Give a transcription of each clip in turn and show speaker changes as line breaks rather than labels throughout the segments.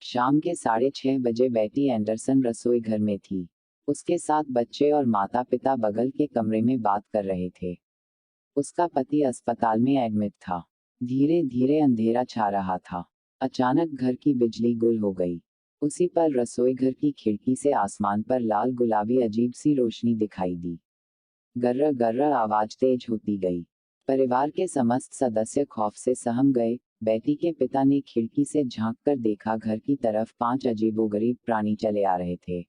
शाम के 6:30 बजे बेटी एंडरसन रसोई घर में थी। उसके साथ बच्चे और माता पिता बगल के कमरे में बात कर रहे थे। उसका पति अस्पताल में एडमिट था। धीरे धीरे अंधेरा छा रहा था। अचानक घर की बिजली गुल हो गई। उसी पर रसोई घर की खिड़की से आसमान पर लाल गुलाबी अजीब सी रोशनी दिखाई दी। गर्र गर्र आवाज तेज होती गई। परिवार के समस्त सदस्य खौफ से सहम गए। बेटी के पिता ने खिड़की से झांककर देखा, घर की तरफ 5 अजीबोगरीब प्राणी चले आ रहे थे।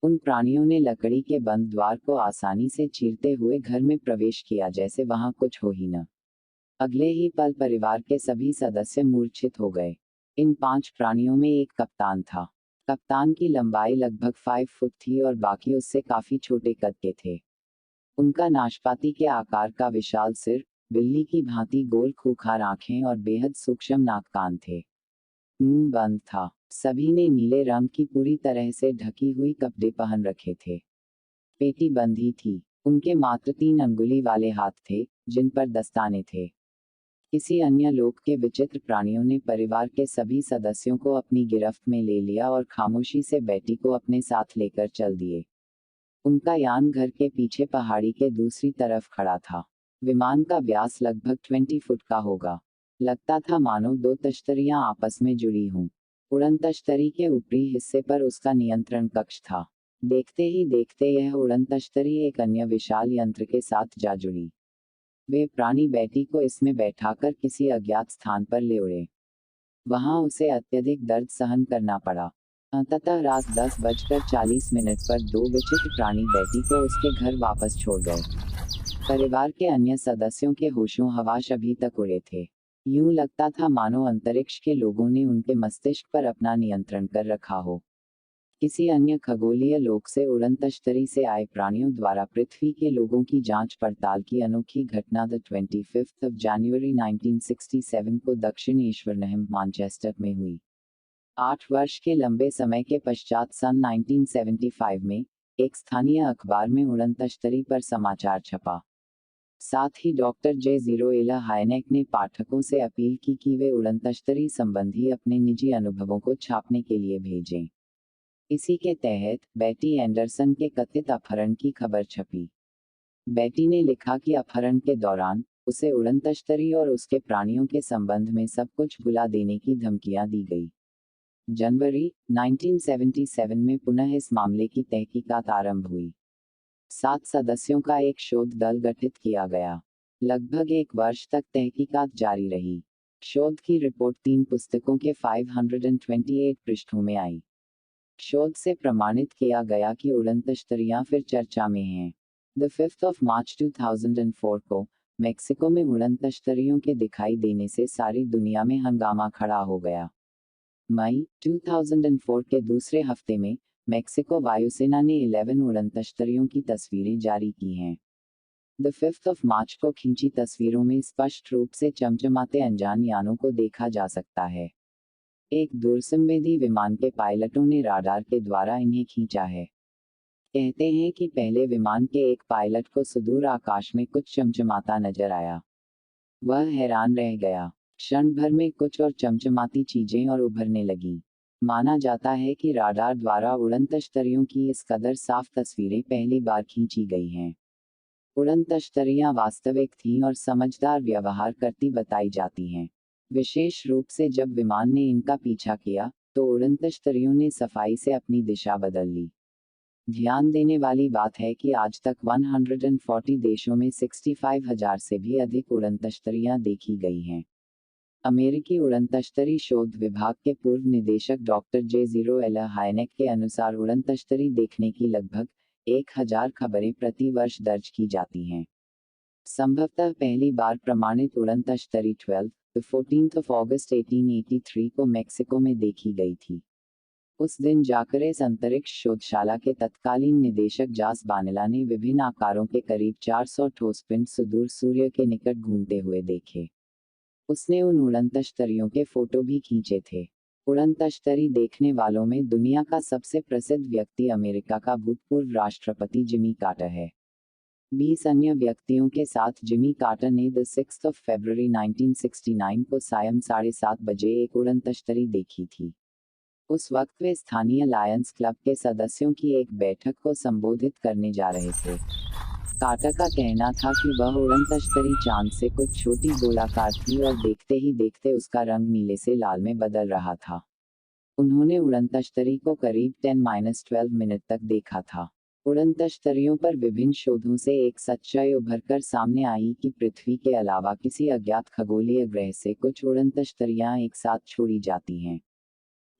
उन प्राणियों ने लकड़ी के बंद द्वार को आसानी से चीरते हुए घर में प्रवेश किया, जैसे वहां कुछ हो ही न। अगले ही पल परिवार के सभी सदस्य मूर्छित हो गए। इन 5 प्राणियों में एक कप्तान था। कप्तान की लंबाई लगभग 5 फुट थी और बाकी उससे काफी छोटे कद के थे। उनका नाशपाती के आकार का विशाल सिर, बिल्ली की भांति गोल खूंखार आंखें और बेहद सूक्ष्म नाक कान थे। मुंह बंद था। सभी ने नीले रंग की पूरी तरह से ढकी हुई कपड़े पहन रखे थे। पेटी बंधी थी। उनके मात्र 3 अंगुली वाले हाथ थे, जिन पर दस्ताने थे। किसी अन्य लोक के विचित्र प्राणियों ने परिवार के सभी सदस्यों को अपनी गिरफ्त में ले लिया और खामोशी से बेटी को अपने साथ लेकर चल दिए। उनका यान घर के पीछे पहाड़ी के दूसरी तरफ खड़ा था। विमान का व्यास लगभग 20 फुट का होगा। लगता था मानो 2 तश्तरियां आपस में जुड़ी हों। उड़न तश्तरी के ऊपरी हिस्से पर उसका नियंत्रण कक्ष था। देखते ही देखते यह उड़न तश्तरी एक अन्य विशाल यंत्र के साथ जा जुड़ी। वे प्राणी बेटी को इसमें बैठाकर किसी अज्ञात स्थान पर ले उड़े। वहां उसे अत्यधिक दर्द सहन करना पड़ा। अंततः रात 10:40 पर 2 विचित्र प्राणी बेटी को उसके घर वापस छोड़ गए। परिवार के अन्य सदस्यों के होशों हवाश अभी तक उड़े थे। यूं लगता था मानो अंतरिक्ष के लोगों ने उनके मस्तिष्क पर अपना नियंत्रण कर रखा हो। किसी अन्य खगोलीय लोक से उड़न तश्तरी से आए प्राणियों द्वारा पृथ्वी के लोगों की जांच पड़ताल की अनोखी घटना 25 जनवरी 1967 को दक्षिण ईश्वरनहम, मैनचेस्टर में हुई। 8 वर्ष के लंबे समय के पश्चात सन 1975 में एक स्थानीय अखबार में उड़न तश्तरी पर समाचार छपा। साथ ही डॉक्टर जे जीरो एला हायनेक ने पाठकों से अपील की कि वे उड़न तश्तरी संबंधी अपने निजी अनुभवों को छापने के लिए भेजें। इसी के तहत बेटी एंडरसन के कथित अपहरण की खबर छपी। बेटी ने लिखा कि अपहरण के दौरान उसे उड़न तश्तरी और उसके प्राणियों के संबंध में सब कुछ भुला देने की धमकियां दी गई। जनवरी 1977 में पुनः इस मामले की तहकीकात आरंभ हुई। 7 सदस्यों का एक शोध दल गठित किया गया। लगभग 1 वर्ष तक तहकीकात जारी रही। शोध की रिपोर्ट 3 पुस्तकों के 528 पृष्ठों में आई। शोध से प्रमाणित किया गया कि उड़न तश्तरियां फिर चर्चा में हैं। द 5th of March 2004 को मेक्सिको में उड़न तश्तरियों के दिखाई देने से सारी दुनिया में हंगामा खड़ा हो गया। मई 2004 के दूसरे हफ्ते में मेक्सिको वायुसेना ने 11 उड़न तश्तरियों की तस्वीरें जारी की हैं। द 5th of March को खींची तस्वीरों में स्पष्ट रूप से चमचमाते अनजान यानों को देखा जा सकता है। एक दूरसंवेदी विमान के पायलटों ने राडार के द्वारा इन्हें खींचा है। कहते हैं कि पहले विमान के एक पायलट को सुदूर आकाश में कुछ चमचमाता नजर आया। वह हैरान रह गया। क्षण भर में कुछ और चमचमाती चीजें और उभरने लगी। माना जाता है कि राडार द्वारा उड़न तश्तरियों की इस कदर साफ तस्वीरें पहली बार खींची गई हैं। उड़न तश्तरियां वास्तविक थीं और समझदार व्यवहार करती बताई जाती हैं। विशेष रूप से जब विमान ने इनका पीछा किया, तो उड़न तश्तरियों ने सफाई से अपनी दिशा बदल ली। ध्यान देने वाली बात है कि आज तक 140 देशों में 65,000 से भी अधिक उड़न तश्तरियां देखी गई हैं। अमेरिकी उड़न तश्तरी शोध विभाग के पूर्व निदेशक डॉक्टर जे जीरो एला हायनेक के अनुसार उड़न तश्तरी देखने की लगभग 1,000 खबरें प्रति वर्ष दर्ज की जाती हैं। संभवतः पहली बार प्रमाणित उड़न तश्तरी 14th of August 1883 को मेक्सिको में देखी गई थी। उस दिन जाकरेस अंतरिक्ष शोधशाला के तत्कालीन निदेशक जास बानेला ने विभिन्न आकारों के करीब 400 ठोस पिंड सुदूर सूर्य के निकट घूमते हुए देखे। उसने उन उड़न तश्तरियों के फोटो भी खींचे थे। उड़न तश्तरी देखने वालों में दुनिया का सबसे प्रसिद्ध व्यक्ति अमेरिका का भूतपूर्व राष्ट्रपति जिमी कार्टर है। 20 अन्य व्यक्तियों के साथ जिमी कार्टर ने 6 फरवरी 1969 को सायं 7:30 बजे एक उड़न तश्तरी देखी थी। उस वक्त वे स्थानीय लायंस क्लब के सदस्यों की एक बैठक को संबोधित करने जा रहे थे। कार्टर का कहना था कि वह उड़न तश्तरी चांद से कुछ छोटी गोलाकार थी और देखते ही देखते उसका रंग नीले से लाल में बदल रहा था। उन्होंने उड़न तश्तरी को करीब 10-12 मिनट तक देखा था। उड़न तश्तरियों पर विभिन्न शोधों से एक सच्चाई उभरकर सामने आई कि पृथ्वी के अलावा किसी अज्ञात खगोलीय ग्रह से कुछ उड़न तश्तरियां एक साथ छोड़ी जाती हैं।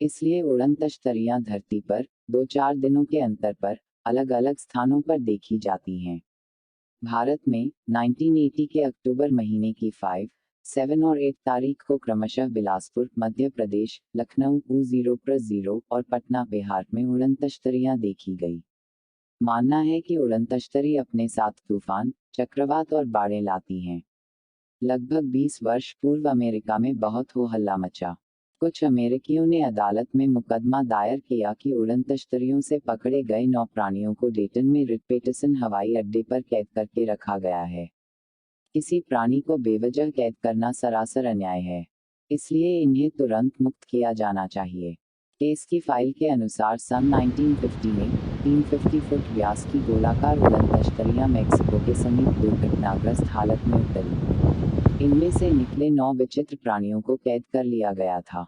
इसलिए उड़न तश्तरियां धरती पर 2-4 दिनों के अंतर पर अलग-अलग स्थानों पर देखी जाती हैं। भारत में 1980 के अक्टूबर महीने की 5, 7 और 8 तारीख को क्रमशः बिलासपुर मध्य प्रदेश, लखनऊ U0 और पटना बिहार में उड़न तश्तरियां देखी गई। मानना है कि उड़न तश्तरी अपने साथ तूफान, चक्रवात और बाढ़ें लाती हैं। लगभग 20 वर्ष पूर्व अमेरिका में बहुत हो हल्ला मचा। कुछ अमेरिकियों ने अदालत में मुकदमा दायर किया कि उड़न तश्तरियों से पकड़े गए 9 प्राणियों को डेटन में रिट-पेटरसन हवाई अड्डे पर कैद करके रखा गया है। किसी प्राणी को बेवजह कैद करना सरासर अन्याय है, इसलिए इन्हें तुरंत मुक्त किया जाना चाहिए। केस की फाइल के अनुसार सन 1950 में 350 फुट व्यास की गोलाकार उड़न तश्तरियां मेक्सिको के समीप दुर्घटनाग्रस्त हालत में उतरी। इनमें से निकले 9 विचित्र प्राणियों को कैद कर लिया गया था।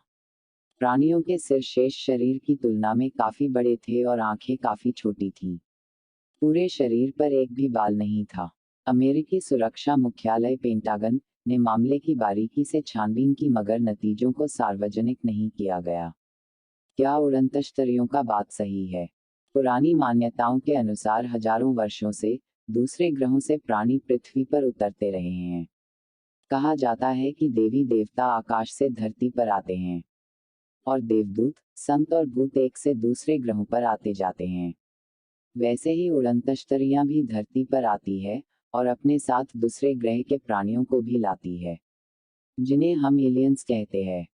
प्राणियों के सिर शेष शरीर की तुलना में काफी बड़े थे और आंखें काफी छोटी थीं। पूरे शरीर पर एक भी बाल नहीं था। अमेरिकी सुरक्षा मुख्यालय पेंटागन ने मामले की बारीकी से छानबीन की मगर नतीजों को सार्वजनिक नहीं किया गया। क्या उड़न तश्तरियों का बात सही है? पुरानी मान्यताओं के अनुसार हजारों वर्षों से दूसरे ग्रहों से प्राणी पृथ्वी पर उतरते रहे हैं। कहा जाता है कि देवी देवता आकाश से धरती पर आते हैं और देवदूत, संत और भूत एक से दूसरे ग्रहों पर आते जाते हैं। वैसे ही उड़न तश्तरियां भी धरती पर आती है और अपने साथ दूसरे ग्रह के प्राणियों को भी लाती है, जिन्हें हम एलियंस कहते हैं।